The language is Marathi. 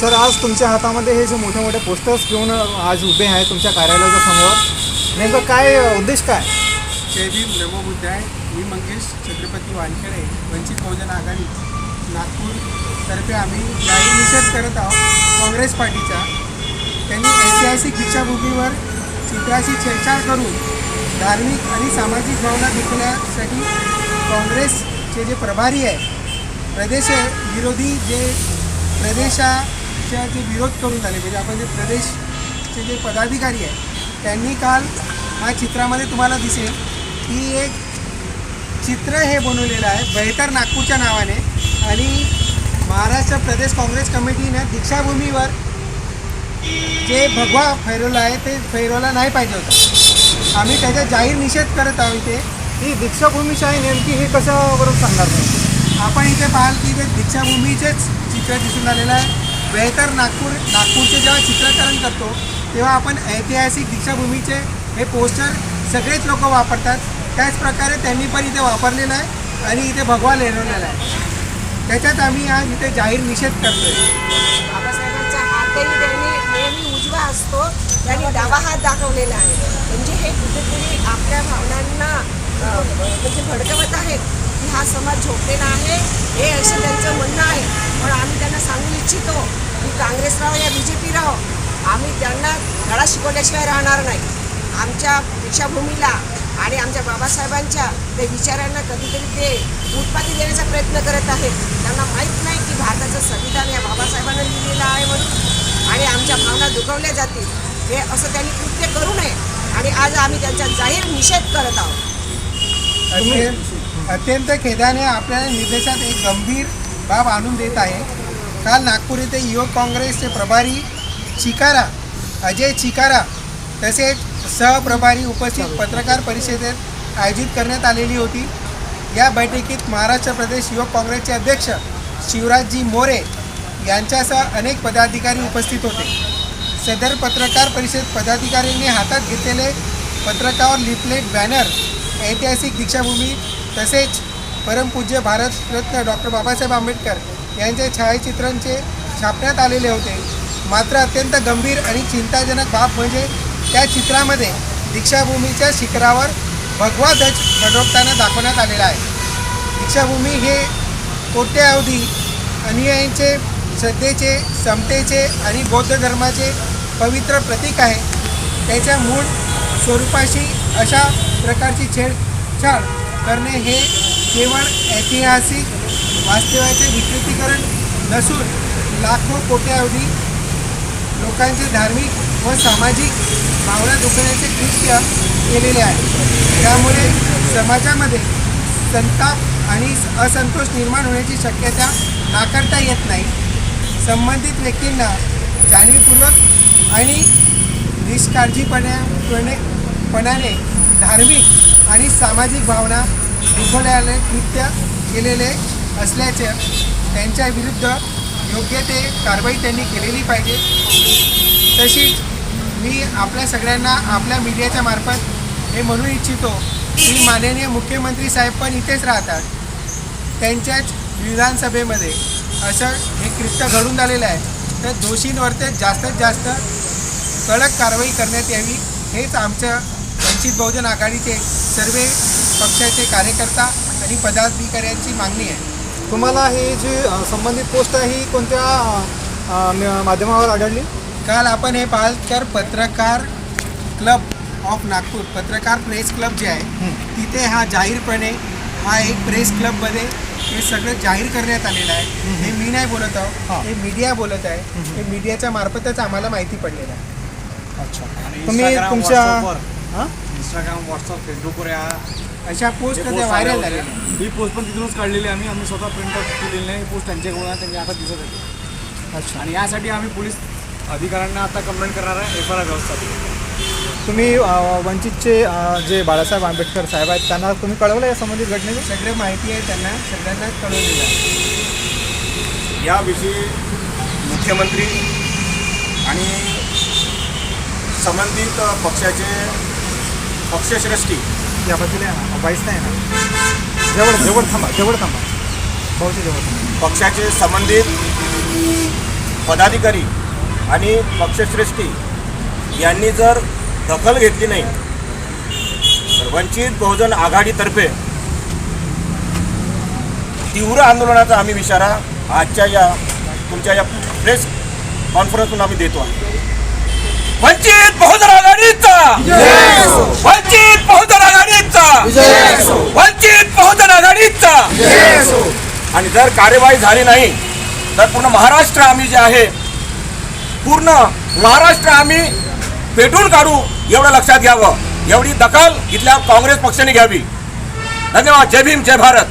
सर, आज तुमच्या हातामध्ये हे जे मोठे मोठे पोस्टर्स घेऊन आज उभे आहे तुमच्या कार्यालयाच्या समोर, नेमकं काय उद्देश काय? जय भीम, नमो बुद्धाय. मी मंगेश छत्रपती वानखेडे, वंचित बहुजन आघाडी नागपूर तर्फे आम्ही जाहीर निषेध करत आहोत काँग्रेस पार्टीचा. त्यांनी ऐतिहासिक दीक्षाभूमीवर चित्राशी छेडछाड करून धार्मिक आणि सामाजिक भावना दुखवण्यासाठी काँग्रेसचे जे प्रभारी आहे, प्रदेश विरोधी जे प्रदेशाच्या जे विरोध करून आले, म्हणजे आपण जे प्रदेशचे जे पदाधिकारी आहे त्यांनी काल हा चित्रामध्ये तुम्हाला दिसेल की एक चित्र हे बनवलेलं आहे बेहतर नागपूरच्या नावाने. आणि महाराष्ट्र प्रदेश काँग्रेस कमिटीनं दीक्षाभूमीवर जे भगवा फैरवलं आहे ते फैरवला नाही पाहिजे होतं. आम्ही त्याचा जाहीर निषेध करत आहोत. इथे ही दीक्षाभूमीची आहे नेमकी, हे कसं बरोबर सांगणार नाही? आपण इथे पाहाल की ते दीक्षाभूमीचेच चित्र दिसून आलेलं आहे. बेहतर नागपूरचे जेव्हा चित्रकरण करतो तेव्हा आपण ऐतिहासिक दीक्षाभूमीचे हे पोस्टर सगळेच लोक वापरतात. त्याच प्रकारे त्यांनी पण इथे वापरलेलं आहे आणि इथे भगवा लिहिलेला आहे. त्याच्यात आम्ही आज इथे जाहीर निषेध करतोय. बाबासाहेबांचा हातही त्यांनी नेहमी उजवा असतो, त्यांनी डावा हात दाखवलेला आहे. म्हणजे हे कुठेतरी आपल्या भावनांना म्हणजे भडकवत आहेत की हा समाज झोपलेला आहे, हे असं त्यांचं म्हणणं आहे. पण आम्ही त्यांना सांगू इच्छितो की काँग्रेस राहो या BJP राहो, आम्ही त्यांना धडा शिकवल्याशिवाय राहणार नाही. आमच्या दीक्षाभूमीला आणि आमच्या बाबासाहेबांच्या ते विचारांना कधीतरी ते उत्पाती देण्याचा प्रयत्न करत आहेत. त्यांना माहीत नाही की भारताचं संविधान या बाबासाहेबांना लिहिलेलं आहे म्हणून, आणि आमच्या भावना दुखवल्या जातील हे असं त्यांनी कृत्य करू नये. आणि आज आम्ही त्यांचा जाहीर निषेध करत आहोत. अत्यंत खेदाने आपल्याला निर्देशात एक गंभीर बाब आणून देत आहे. काल नागपूर येथे युवक काँग्रेसचे प्रभारी अजय चिकारा तसेच सहप्रभारी उपस्थित पत्रकार परिषदेत आयोजित करण्यात आलेली होती. या बैठकीत महाराष्ट्र प्रदेश युवक काँग्रेसचे अध्यक्ष शिवराजजी मोरे यांच्यासह अनेक पदाधिकारी उपस्थित होते. सदर पत्रकार परिषद पदाधिकाऱ्यांनी हातात घेतलेले पत्रकावर लिफलेट, बॅनर, ऐतिहासिक दीक्षाभूमी तसेच परमपूज्य भारतरत्न डॉक्टर बाबासाहेब आंबेडकर यांचे छायाचित्रांचे छापण्यात आलेले होते. मात्र अत्यंत गंभीर आणि चिंताजनक बाब म्हणजे त्या चित्रामध्ये दीक्षाभूमीच्या शिखरावर भगवा ध्वज फडकताना दाखवण्यात आलेला आहे. दीक्षाभूमी हे कोट्यावधी अनुयायींचे श्रद्धेचे, समतेचे आणि बौद्ध धर्माचे पवित्र प्रतीक आहे. त्याच्या मूळ स्वरूपाशी अशा प्रकारची छेडछाड करणे हे केवळ ऐतिहासिक वास्तवाचे विकृतीकरण नसून लाखो कोट्यावधी लोकांचे धार्मिक व सामाजिक भावना दुखवण्याचे कृत्य केलेले आहे. त्यामुळे समाजामध्ये संताप आणि असंतोष निर्माण होण्याची शक्यता नाकारता येत नाही. संबंधित व्यक्तींना जाणीवपूर्वक आणि निष्काळजीपणाने धार्मिक आणि सामाजिक भावना दुखवल्याने कृत्य केलेले असल्याचे त्यांच्या विरुद्ध योग्य ते कारवाई त्यांनी केलेली पाहिजे. तशीच मी आपल्या सगळ्यांना आपल्या मीडियाच्या मार्फत हे म्हणू इच्छितो की माननीय मुख्यमंत्री साहेब पण इथेच राहतात. त्यांच्याच विधानसभेमध्ये असं हे कृत्य घडून आलेलं आहे, तर दोषींवर ते जास्तीत जास्त कडक कारवाई करण्यात यावी, हेच आमच्या वंचित बहुजन आघाडीचे सर्व पक्षाचे कार्यकर्ता आणि पदाधिकाऱ्यांची मागणी आहे. तुम्हाला हे जे संबंधित पोस्ट आहे ही कोणत्या माध्यमावर आढळली? काल आपण हे पाहाल तर पत्रकार क्लब ऑफ नागपूर, पत्रकार प्रेस क्लब जे आहे तिथे हा जाहीरपणे हा एक प्रेस क्लबमध्ये हे सगळं जाहीर करण्यात आलेलं आहे. हे मी नाही बोलत आहो, हे मीडिया बोलत आहे. हे मीडियाच्या मार्फतच आम्हाला माहिती पडलेलं आहे. अच्छा, तुम्ही तुमच्या इंस्टाग्राम, व्हॉट्सअप, फेसबुकवर अशा पोस्ट त्या व्हायरल झालेल्या. ही पोस्ट पण तिथूनच काढलेली आहे. आम्ही स्वतः प्रिंट आउट केलेली नाही. ही पोस्ट त्यांच्याकडून आहे, त्यांच्या हातात दिसत आहे. अच्छा, आणि यासाठी आम्ही पोलीस अधिकाऱ्यांना आता कंप्लेंट करणार आहे, FIR व्यवस्था. तुम्ही वंचितचे जे बाळासाहेब आंबेडकर साहेब आहेत त्यांना तुम्ही कळवलं या संबंधित घटनेची? सगळं माहिती आहे, त्यांना सगळ्यांनाच कळवलेलं आहे. याविषयी मुख्यमंत्री आणि संबंधित पक्षाचे पक्षश्रेष्ठी याबद्दल वाईस नाही ना, जवळ थांबा, भाऊच्या जवळ थांबा. पक्षाचे संबंधित पदाधिकारी आणि पक्षश्रेष्ठी यांनी जर दखल घेतली नाही तर वंचित बहुजन आघाडीतर्फे तीव्र आंदोलनाचा आम्ही इशारा आजच्या या तुमच्या या प्रेस कॉन्फरन्सतून आम्ही देतो आहे. वंचित बहुजन आघाडीचा, वंचित बहुजन आघाडीचा, वंचित बहुजन आघाडीचा. आणि जर कार्यवाही झाली नाही तर पूर्ण महाराष्ट्र आम्ही जे आहे पूर्ण महाराष्ट्र आम्ही पेटून काढू एवढं लक्षात घ्यावं. एवढी दखल इथल्या काँग्रेस पक्षाने घ्यावी. धन्यवाद. जय भीम, जय भारत.